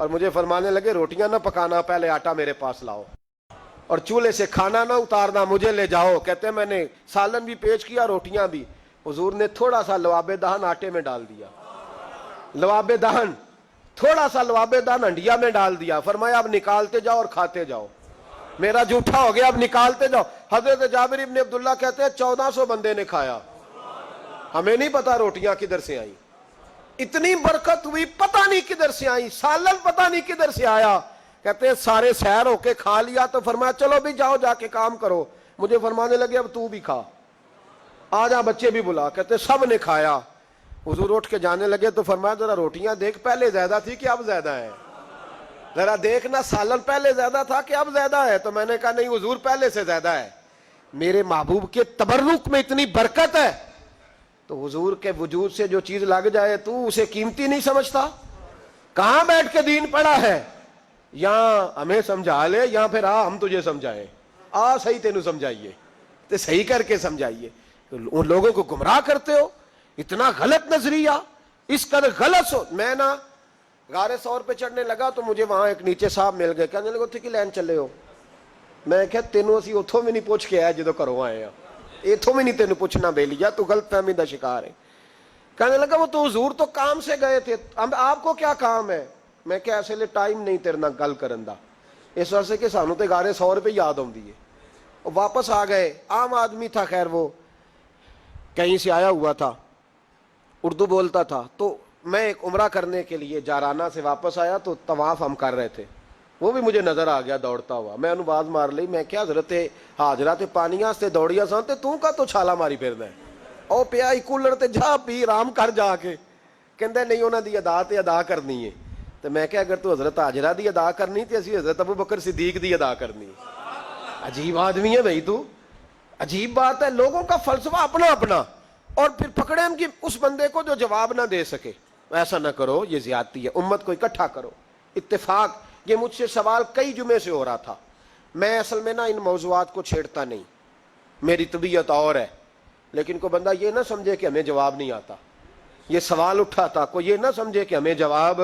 اور مجھے فرمانے لگے روٹیاں نہ پکانا، پہلے آٹا میرے پاس لاؤ، اور چولہے سے کھانا نہ اتارنا، مجھے لے جاؤ۔ کہتے ہیں میں نے سالن بھی پیش کیا، روٹیاں بھی۔ حضور نے تھوڑا سا لواب دہن آٹے میں ڈال دیا، لواب دہن، تھوڑا سا لواب دہن ہنڈیا میں ڈال دیا، فرمایا اب نکالتے جاؤ اور کھاتے جاؤ، میرا جھوٹا ہو گیا، اب نکالتے جاؤ۔ حضرت جابر ابن عبداللہ کہتے ہیں 1400 بندے نے کھایا، ہمیں نہیں پتا روٹیاں کدھر سے آئیں، اتنی برکت ہوئی پتہ نہیں کدھر سے آئی، سالن پتہ نہیں کدھر سے آیا۔ کہتے ہیں سارے سیر ہو کے کھا لیا تو فرمایا چلو بھی جاؤ جا کے کام کرو۔ مجھے فرمانے لگے اب تو بھی کھا، آ جا بچے بھی بلا۔ کہتے ہیں سب نے کھایا۔ حضور اٹھ کے جانے لگے تو فرمایا ذرا روٹیاں دیکھ، پہلے زیادہ تھی کہ اب زیادہ ہے، ذرا دیکھنا سالن پہلے زیادہ تھا کہ اب زیادہ ہے۔ تو میں نے کہا نہیں حضور پہلے سے زیادہ ہے، میرے محبوب کے تبرک میں اتنی برکت ہے۔ تو حضور کے وجود سے جو چیز لگ جائے تو اسے قیمتی نہیں سمجھتا؟ کہاں بیٹھ کے دین پڑھا ہے؟ یہاں ہمیں سمجھا لے، یہاں پھر ہم تجھے سمجھائیں، صحیح تینوں سمجھائیے تو صحیح کر کے سمجھائیے۔ ان لوگوں کو گمراہ کرتے ہو، اتنا غلط نظریہ، اس قدر غلط سو۔ میں نا غار ثور پہ چڑھنے لگا تو مجھے وہاں ایک نیچے صاحب مل گئے، کہنے لگے اتھے کی لین چلے ہو؟ میں کہا تینوں اسی اتھوں میں نہیں پوچھ کے آیا جدو کرو آئے ہیں، اتھوں میں نہیں تینوں پوچھنا بے لیا، تو غلط فہمی دا شکار ہے۔ کہنے لگا وہ تو حضور تو کام سے گئے تھے، اب آپ کو کیا کام ہے؟ میں کہ ایسے لئے ٹائم نہیں تیرنا گل کرن دا، اس وجہ سے کہ سانو تے غار ثور پہ یاد ہوں دیئے۔ واپس آ گئے، عام آدمی تھا، خیر وہ کہیں سے آیا ہوا تھا، اردو بولتا تھا۔ تو میں ایک عمرہ کرنے کے لیے جارانہ سے واپس آیا تو طواف ہم کر رہے تھے، وہ بھی مجھے نظر آ گیا دوڑتا ہوا۔ میں انہوں باز مار لی، میں کیا حضرت حاضرہ تے پانیاں سے دوڑیا سان تے تو کا تو چھالا ماری پھرنا ہے، او پیا ہی کولر تے جا پی رام کر جا کے۔ کہندے نہیں انہاں دی ادا تے ادا کرنی ہے۔ تو میں کہا اگر تو حضرت حاجرہ دی ادا کرنی تے اسی حضرت ابو بکر صدیق دی ادا کرنی ہے۔ عجیب آدمی ہے بھائی تو، عجیب بات ہے، لوگوں کا فلسفہ اپنا اپنا، اور پھر پکڑے ہم کہ اس بندے کو جو جواب نہ دے سکے۔ ایسا نہ کرو، یہ زیادتی ہے، امت کو اکٹھا کرو، اتفاق۔ یہ مجھ سے سوال کئی جمعے سے ہو رہا تھا، میں اصل میں نا ان موضوعات کو چھیڑتا نہیں، میری طبیعت اور ہے، لیکن کوئی بندہ یہ نہ سمجھے کہ ہمیں جواب نہیں آتا۔ یہ سوال اٹھا تھا، کوئی یہ نہ سمجھے کہ ہمیں جواب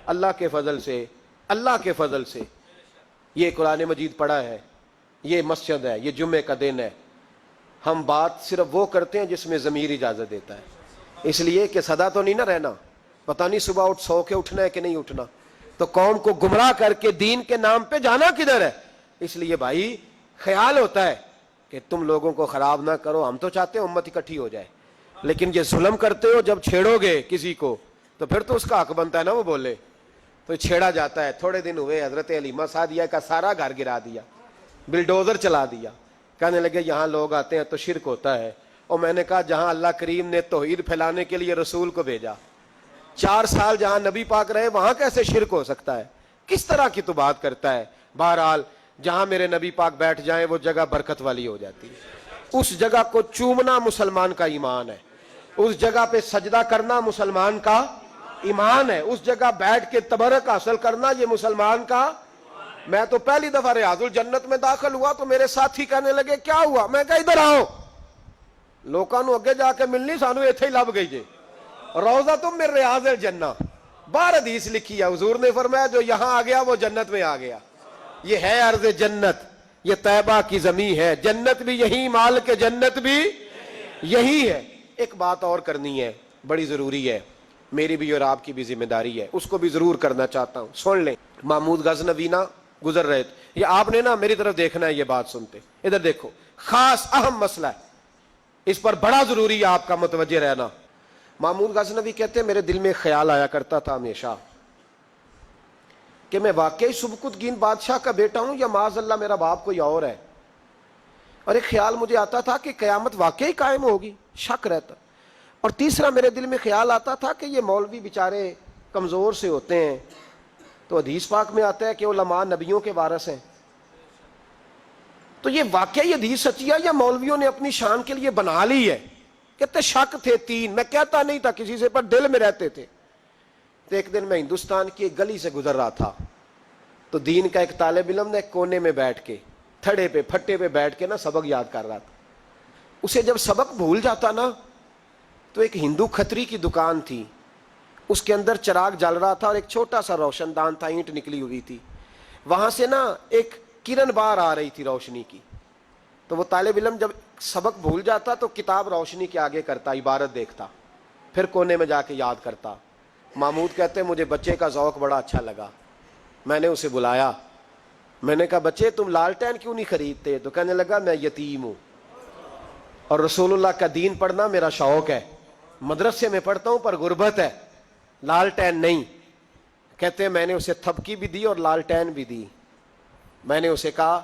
اللہ کے فضل سے، اللہ کے فضل سے۔ یہ قرآن مجید پڑھا ہے، یہ مسجد ہے، یہ جمعے کا دن ہے، ہم بات صرف وہ کرتے ہیں جس میں ضمیر اجازت دیتا ہے، اس لیے کہ سدا تو نہیں نہ رہنا، پتہ نہیں صبح اٹھ سو کے اٹھنا ہے کہ نہیں اٹھنا، تو قوم کو گمراہ کر کے دین کے نام پہ جانا کدھر ہے؟ اس لیے بھائی خیال ہوتا ہے کہ تم لوگوں کو خراب نہ کرو، ہم تو چاہتے ہیں امت اکٹھی ہو جائے، لیکن یہ ظلم کرتے ہو، جب چھیڑو گے کسی کو تو پھر تو اس کا حق بنتا ہے نا وہ بولے، تو چھیڑا جاتا ہے۔ تھوڑے دن ہوئے حضرت حلیمہ سعدیہ کا سارا گھر گرا دیا، بلڈوزر چلا دیا، کہنے لگے یہاں لوگ آتے ہیں تو شرک ہوتا ہے۔ اور میں نے کہا جہاں اللہ کریم نے توحید پھیلانے کے لیے رسول کو بھیجا، 4 سال جہاں نبی پاک رہے، وہاں کیسے شرک ہو سکتا ہے؟ کس طرح کی تو بات کرتا ہے؟ بہرحال جہاں میرے نبی پاک بیٹھ جائیں وہ جگہ برکت والی ہو جاتی ہے، اس جگہ کو چومنا مسلمان کا ایمان ہے، اس جگہ پہ سجدہ کرنا مسلمان کا ایمان ہے، اس جگہ بیٹھ کے تبرک حاصل کرنا یہ مسلمان کا۔ میں تو پہلی دفعہ ریاض الجنت میں داخل ہوا تو میرے ساتھی کہنے لگے کیا ہوا؟ میں کہا ادھر آؤ، لوکاں نو اگے جا کے ملنی، سانو ایتھے ہی لب گئی جے، روضہ تم من ریاض الجنہ، بار حدیث لکھی ہے، حضور نے فرمایا جو یہاں آ گیا وہ جنت میں آ گیا۔ یہ ہے ارض جنت، یہ طیبہ کی زمین ہے، جنت بھی یہی، مال کے جنت بھی یہی ہے۔ ایک بات اور کرنی ہے، بڑی ضروری ہے، میری بھی اور آپ کی بھی ذمہ داری ہے، اس کو بھی ضرور کرنا چاہتا ہوں، سن لیں۔ محمود غزنوی نا گزر رہے تھے، یہ آپ نے نا میری طرف دیکھنا ہے، یہ بات سنتے ادھر دیکھو، خاص اہم مسئلہ ہے، اس پر بڑا ضروری ہے آپ کا متوجہ رہنا۔ محمود غزنوی کہتے ہیں میرے دل میں خیال آیا کرتا تھا ہمیشہ کہ میں واقعی سبکتگین بادشاہ کا بیٹا ہوں یا معاذ اللہ میرا باپ کوئی اور ہے، اور ایک خیال مجھے آتا تھا کہ قیامت واقعی قائم ہوگی، شک رہتا، اور تیسرا میرے دل میں خیال آتا تھا کہ یہ مولوی بیچارے کمزور سے ہوتے ہیں، تو حدیث پاک میں آتا ہے کہ علماء نبیوں کے وارث ہیں، تو یہ واقعی حدیث سچی ہے یا مولویوں نے اپنی شان کے لیے بنا لی ہے؟ کہتے شک تھے 3، میں کہتا نہیں تھا کسی سے، پر دل میں رہتے تھے۔ تو ایک دن میں ہندوستان کی ایک گلی سے گزر رہا تھا، تو دین کا ایک طالب علم نے کونے میں بیٹھ کے، تھڑے پہ پھٹے پہ بیٹھ کے نا سبق یاد کر رہا تھا۔ اسے جب سبق بھول جاتا نا، تو ایک ہندو کھتری کی دکان تھی، اس کے اندر چراغ جل رہا تھا اور ایک چھوٹا سا روشن دان تھا، اینٹ نکلی ہوئی تھی، وہاں سے نا ایک کرن بار آ رہی تھی روشنی کی. تو وہ طالب علم جب سبق بھول جاتا تو کتاب روشنی کے آگے کرتا، عبارت دیکھتا، پھر کونے میں جا کے یاد کرتا. محمود کہتے مجھے بچے کا ذوق بڑا اچھا لگا. میں نے اسے بلایا، میں نے کہا بچے تم لالٹین کیوں نہیں خریدتے؟ تو کہنے لگا میں یتیم ہوں اور رسول اللہ کا دین پڑھنا میرا شوق ہے، مدرسے میں پڑھتا ہوں پر غربت ہے، لالٹین نہیں. کہتے میں نے اسے تھپکی بھی دی اور لالٹین بھی دی. میں نے اسے کہا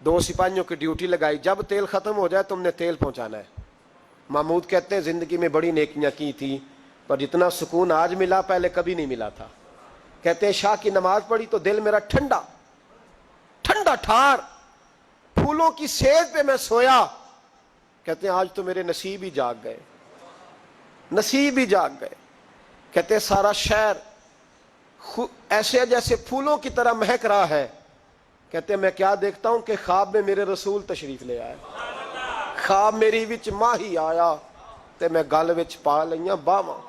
2 سپاہیوں کی ڈیوٹی لگائی، جب تیل ختم ہو جائے تم نے تیل پہنچانا ہے. محمود کہتے ہیں زندگی میں بڑی نیکیاں کی تھی پر جتنا سکون آج ملا پہلے کبھی نہیں ملا تھا. کہتے ہیں شاہ کی نماز پڑھی تو دل میرا ٹھنڈا ٹھنڈا ٹھار، پھولوں کی سیج پہ میں سویا. کہتے ہیں آج تو میرے نصیب ہی جاگ گئے، نصیب ہی جاگ گئے. کہتے ہیں سارا شہر ایسے جیسے پھولوں کی طرح مہک رہا ہے. کہتے ہیں میں کیا دیکھتا ہوں کہ خواب میں میرے رسول تشریف لے آئے، خواب میری وچ ماہی آیا تے میں گل وچ پا لئیاں باواں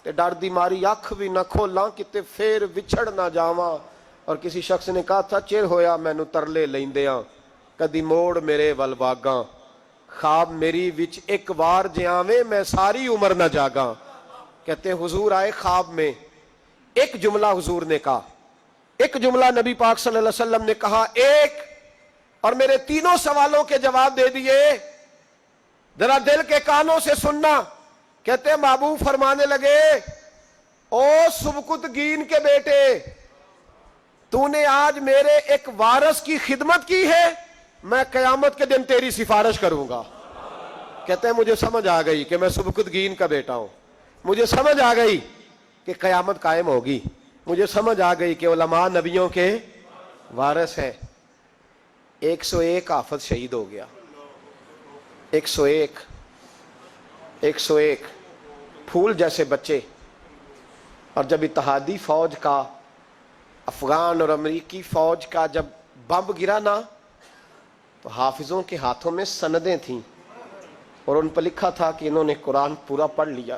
تے ڈر دی ماری اکھ بھی نہ کھولاں کتے پھر وچھڑ نہ جاواں. اور کسی شخص نے کہا تھا چر ہویا مینوں ترلے لیندیاں کدی موڑ میرے ول واگاں، خواب میری وچ ایک وار جیاویں میں ساری عمر نہ جاگاں. کہتے ہیں حضور آئے خواب میں، ایک جملہ حضور نے کہا، ایک جملہ نبی پاک صلی اللہ علیہ وسلم نے کہا ایک، اور میرے تینوں سوالوں کے جواب دے دیے. ذرا دل کے کانوں سے سننا. کہتے ہیں محبوب فرمانے لگے او سبکتگین کے بیٹے، تو نے آج میرے ایک وارث کی خدمت کی ہے، میں قیامت کے دن تیری سفارش کروں گا. کہتے ہیں مجھے سمجھ آ گئی کہ میں سبکتگین کا بیٹا ہوں، مجھے سمجھ آ گئی کہ قیامت قائم ہوگی، مجھے سمجھ آ گئی کہ علماء نبیوں کے وارث ہیں. 101 حافظ شہید ہو گیا، 101 پھول جیسے بچے. اور جب اتحادی فوج کا، افغان اور امریکی فوج کا جب بم گرا نا تو حافظوں کے ہاتھوں میں سندیں تھیں اور ان پر لکھا تھا کہ انہوں نے قرآن پورا پڑھ لیا.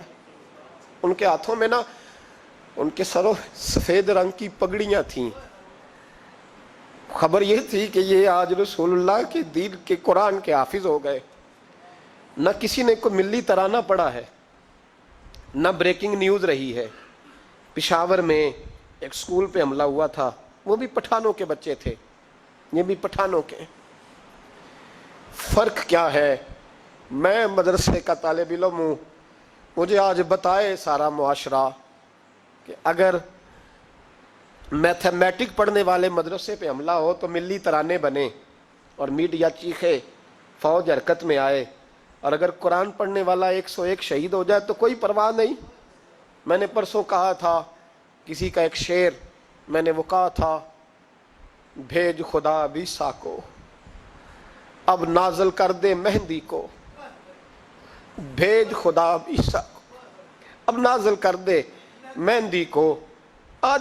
ان کے ہاتھوں میں نا ان کے سروں سفید رنگ کی پگڑیاں تھیں. خبر یہ تھی کہ یہ آج رسول اللہ کے دین کے قرآن کے حافظ ہو گئے. نہ کسی نے کوئی ملی ترانہ پڑھا ہے، نہ بریکنگ نیوز رہی ہے. پشاور میں ایک سکول پہ حملہ ہوا تھا، وہ بھی پٹھانوں کے بچے تھے، یہ بھی پٹھانوں کے. فرق کیا ہے؟ میں مدرسے کا طالب علم ہوں، مجھے آج بتائے سارا معاشرہ کہ اگر میتھمیٹک پڑھنے والے مدرسے پہ حملہ ہو تو ملی ترانے بنے اور میڈیا چیخے، فوج حرکت میں آئے، اور اگر قرآن پڑھنے والا 101 شہید ہو جائے تو کوئی پرواہ نہیں. میں نے پرسوں کہا تھا کسی کا ایک شعر، میں نے وہ کہا تھا بھیج خدا عیسیٰ کو اب نازل کر دے مہندی کو، بھیج خدا عیسیٰ کو اب نازل کر دے مہندی کو.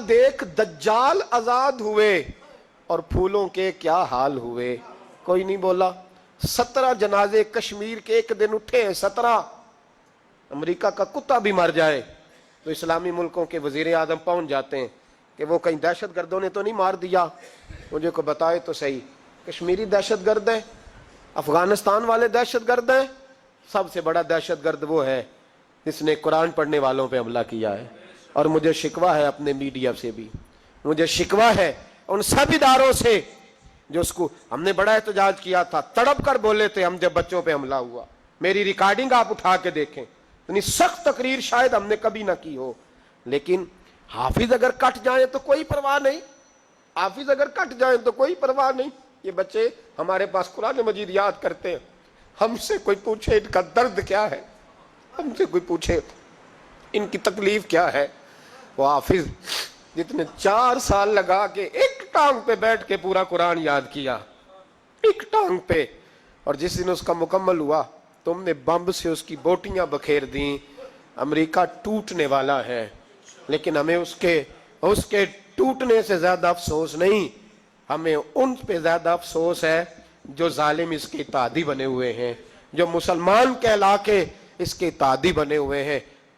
دیکھ دجال آزاد ہوئے اور پھولوں کے کیا حال ہوئے. کوئی نہیں بولا. 17 جنازے کشمیر کے ایک دن اٹھے ہیں، 17. امریکہ کا کتا بھی مر جائے تو اسلامی ملکوں کے وزیر اعظم پہنچ جاتے ہیں کہ وہ کہیں دہشت گردوں نے تو نہیں مار دیا. مجھے کو بتائے تو صحیح، کشمیری دہشت گرد ہیں، افغانستان والے دہشت گرد ہیں، سب سے بڑا دہشت گرد وہ ہے جس نے قرآن پڑھنے والوں پہ حملہ کیا ہے. اور مجھے شکوہ ہے اپنے میڈیا سے بھی، مجھے شکوہ ہے ان سب اداروں سے جو اس کو، ہم نے بڑا احتجاج کیا تھا، تڑپ کر بولے تھے ہم جب بچوں پہ حملہ ہوا. میری ریکارڈنگ آپ اٹھا کے دیکھیں، اتنی سخت تقریر شاید ہم نے کبھی نہ کی ہو. لیکن حافظ اگر کٹ جائیں تو کوئی پرواہ نہیں، حافظ اگر کٹ جائیں تو کوئی پرواہ نہیں. یہ بچے ہمارے پاس قرآن مجید یاد کرتے ہیں، ہم سے کوئی پوچھے ان کا درد کیا ہے، ہم سے کوئی پوچھے ان کی تکلیف کیا ہے. وہ حافظ جتنے 4 سال لگا کے ایک ٹانگ پہ بیٹھ کے پورا قرآن یاد کیا، ایک ٹانگ پہ، اور جس دن اس کا مکمل ہوا تم نے بمب سے اس کی بوٹیاں بکھیر دیں. امریکہ ٹوٹنے والا ہے لیکن ہمیں اس کے ٹوٹنے سے زیادہ افسوس نہیں، ہمیں ان پہ زیادہ افسوس ہے جو ظالم اس کے اتحادی بنے ہوئے ہیں، جو مسلمان کہلا کے اس کے اتحادی بنے ہوئے ہیں.